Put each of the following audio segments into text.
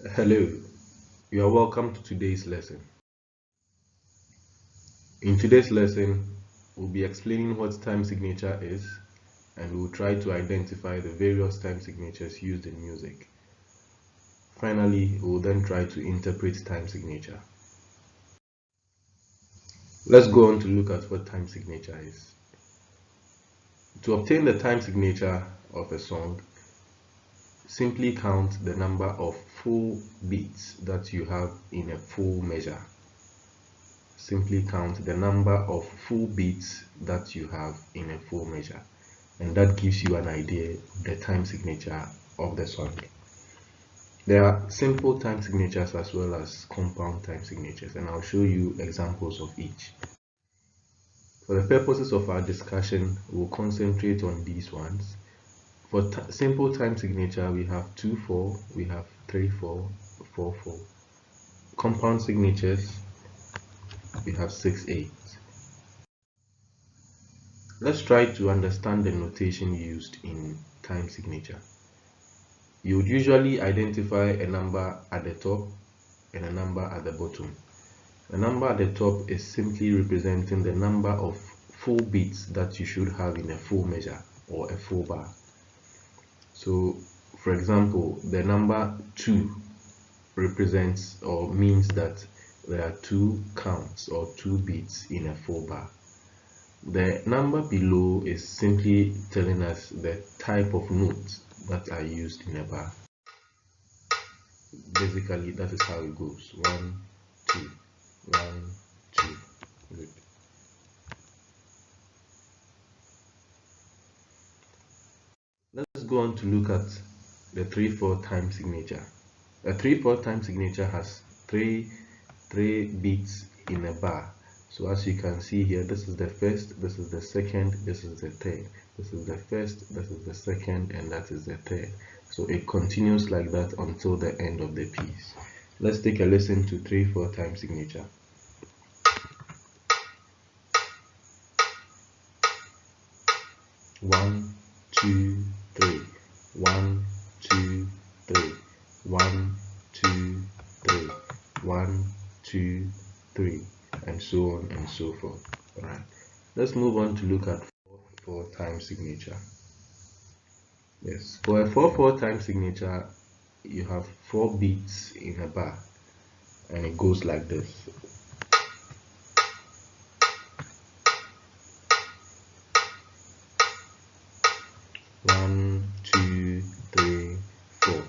Hello, you are welcome to today's lesson. In today's lesson, we'll be explaining what time signature is and we'll try to identify the various time signatures used in music. Finally, we'll then try to interpret time signature. Let's go on to look at what time signature is. To obtain the time signature of a song, simply count the number of full beats that you have in a full measure. Simply count the number of full beats that you have in a full measure, and that gives you an idea of the time signature of the song. There are simple time signatures as well as compound time signatures, and I'll show you examples of each. For the purposes of our discussion, we'll concentrate on these ones. For simple time signature, we have 2/4, we have 3/4, 4/4. Compound signatures, we have 6/8. Let's try to understand the notation used in time signature. You would usually identify a number at the top and a number at the bottom. The number at the top is simply representing the number of full beats that you should have in a full measure or a full bar. So, for example, the number 2 represents or means that there are 2 counts or 2 beats in a full bar. The number below is simply telling us the type of notes that are used in a bar. Basically, that is how it goes. 1, 2, 1, 2. Good. Let's go on to look at the 3/4 time signature. A 3/4 time signature has three beats in a bar. So as you can see here, this is the first, this is the second, this is the third. This is the first, this is the second, and that is the third. So it continues like that until the end of the piece. Let's take a listen to 3/4 time signature. 1, 2, 3. 1, 2, 3. 1, 2, 3. 1, 2, 3. And so on and so forth. Alright, let's move on to look at 4/4 time signature. Yes, for a 4/4 time signature, you have 4 beats in a bar, and it goes like this. 1, 2, 3, 4.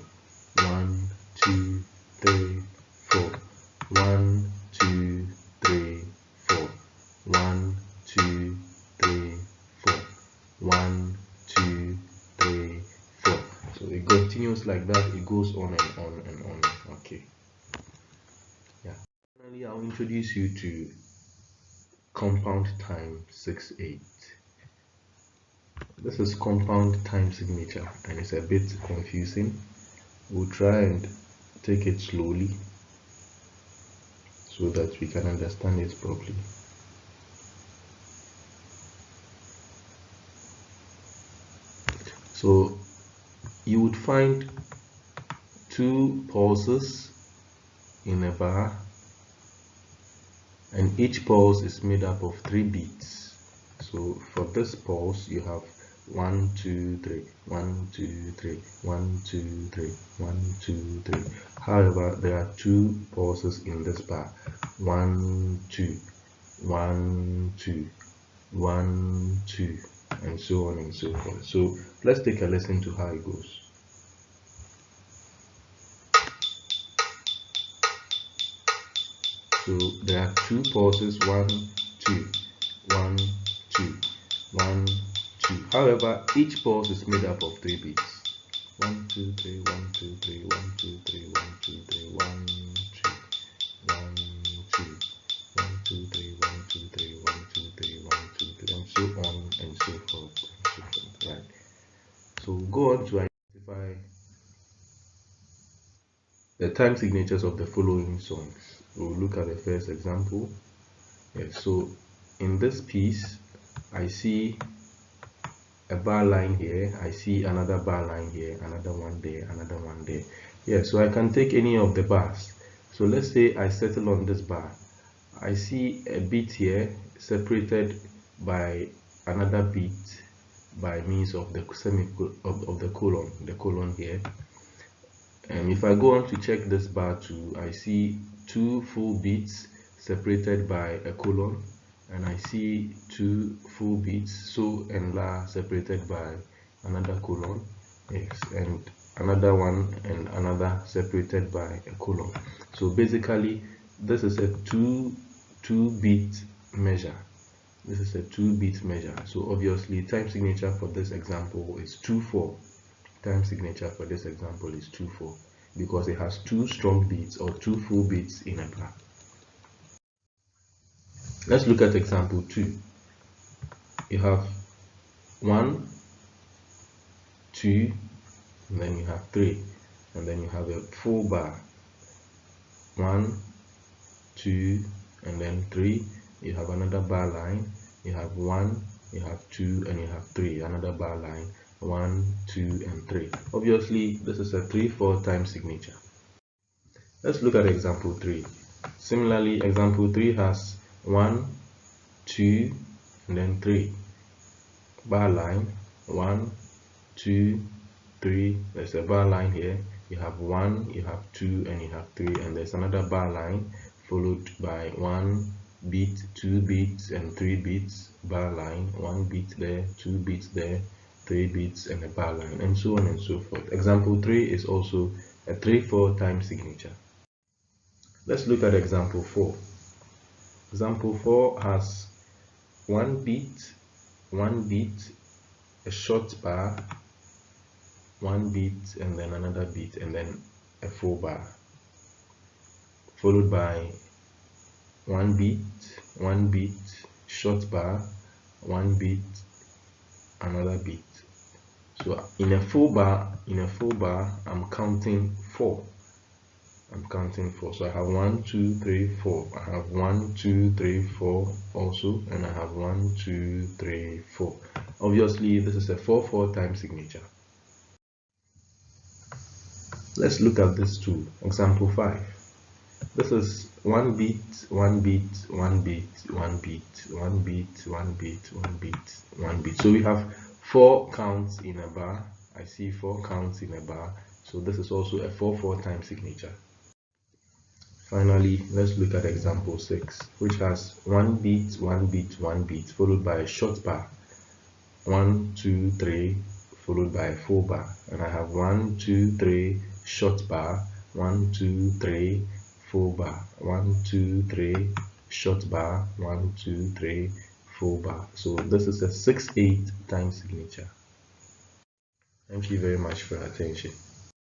1, 2, 3, 4. 1, 2, 3, 4. 1, 2, 3, 4. 1, 2, 3, 4. So it continues like that. It goes on and on and on. Okay. Yeah. Finally, I'll introduce you to compound time 6/8. This is compound time signature, and it's a bit confusing. We'll try and take it slowly so that we can understand it properly. So you would find 2 pulses in a bar, and each pulse is made up of 3 beats. So for this pulse, you have 1, 2, 3, 1, 2, 3, 1, 2, 3, 1, 2, 3. However, there are 2 pulses in this bar. 1, 2, 1, 2, 1, 2, and so on and so forth. So let's take a listen to how it goes. So there are 2 pulses, 1, 2, 1, 2, 1, 2. However, each pulse is made up of 3 beats. 1, 2, 3, 1, 2, 3, 1, 2, 3, 1, 2, 3, 1, 2, 1, 2, 1, 2, 3, 1, 2, 3, 1, 2, 3, 1, 2, 3, and so on and so forth. Right. So we'll go on to identify the time signatures of the following songs. We'll look at the first example. Yes, so in this piece, I see a bar line here, I see another bar line here, another one there, another one there. Yeah, so I can take any of the bars. So let's say I settle on this bar. I see a bit here separated by another bit by means of the of the colon here. And if I go on to check this bar too, I see two full beats separated by a colon, and I see two full beats so and la separated by another colon. Yes, and another one and another separated by a colon. So basically this is a two beat measure. This is a 2-bit measure. So obviously time signature for this example is 2/4. Time signature for this example is 2/4 because it has two strong beats or two full beats in a bar. Let's look at example 2. You have 1, 2, and then you have 3, and then you have a full bar. 1, 2, and then 3. You have another bar line. You have 1, you have 2, and you have 3. Another bar line. 1, 2, and 3. Obviously, this is a 3/4 time signature. Let's look at example 3. Similarly, example 3 has 1, 2, and then 3. Bar line. 1, 2, 3. There's a bar line here. You have 1, you have 2, and you have 3, and there's another bar line followed by 1 beat, 2 beats, and 3 beats. Bar line. 1 beat there, 2 beats there, 3 beats, and a bar line, and so on and so forth. Example 3 is also a 3/4 time signature. Let's look at example 4. Example 4 has 1 beat, 1 beat, a short bar, 1 beat, and then another beat, and then a full bar, followed by 1 beat, short bar, 1 beat, another beat. So in a full bar, I'm counting 4. So I have 1, 2, 3, 4. I have 1, 2, 3, 4 also, and I have 1, 2, 3, 4. Obviously, this is a 4/4 time signature. Let's look at this too. Example 5. This is 1 beat, 1 beat, 1 beat, 1 beat, 1 beat, 1 beat, 1 beat, 1 beat. So we have 4 counts in a bar. I see 4 counts in a bar. So this is also a 4/4 time signature. Finally, let's look at example 6, which has 1 beat, 1 beat, 1 beat, followed by a short bar. 1, 2, 3, followed by a full bar. And I have 1, 2, 3, short bar, 1, 2, 3, full bar, 1, 2, 3, short bar, 1, 2, 3, full bar. So this is a 6/8 time signature. Thank you very much for your attention.